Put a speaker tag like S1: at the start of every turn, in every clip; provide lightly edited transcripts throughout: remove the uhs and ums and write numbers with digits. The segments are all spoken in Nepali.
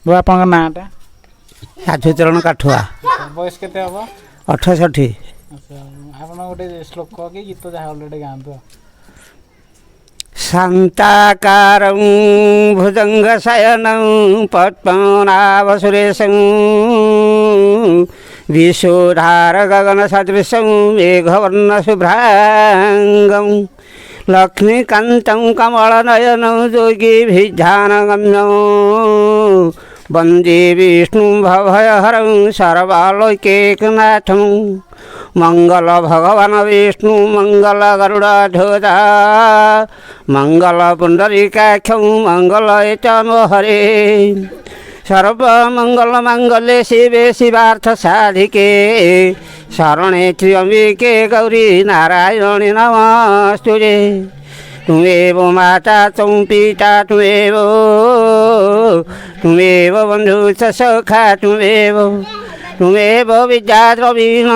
S1: बाबा आपन नाटा
S2: साधुचरण काठुआ
S1: बयस केते हबो
S2: 68।
S1: अच्छा आपन गोटे श्लोक कि गीत जहा ऑलरेडी गांतो
S2: शान्ताकारं भुजङ्गशयनं पद्मनाभसुरेशं विशोधार गगनसदृशं मेघवर्णशुभ्राङ्गं लक्ष्मीकान्तं कमलनयनं योगिभिध्यानगम्यं वन्दे विष्णुं भवभयहरं सर्वालोकैकनाथं मंगल भगवान विष्णु मंगल गरुड़ध्वज मंगल पुंडरीकाक्षं मंगल एतनो हरे सर्वमंगल मंगले शिवे शिवार्थ साधिके शरणे त्र्यंबिके गौरी नारायणी नमस्तुते तुमेव माता त्वं पिता तुमेव बंधु च सखा तुमेव विद्या द्रवीण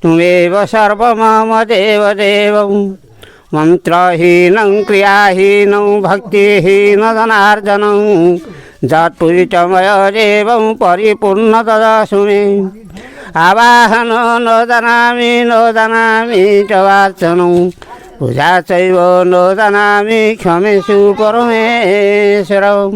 S2: तुमेव सर्वमम देवदेवं मंत्रहीनं क्रियाहीनं भक्तिहीन जनार्दनं जत्पुरितमय देवं परिपूर्ण ददासु मे आवाहन न जानामि च वाचनं पूजा चैव न जानामि क्षमेषु परमेश्वरम्।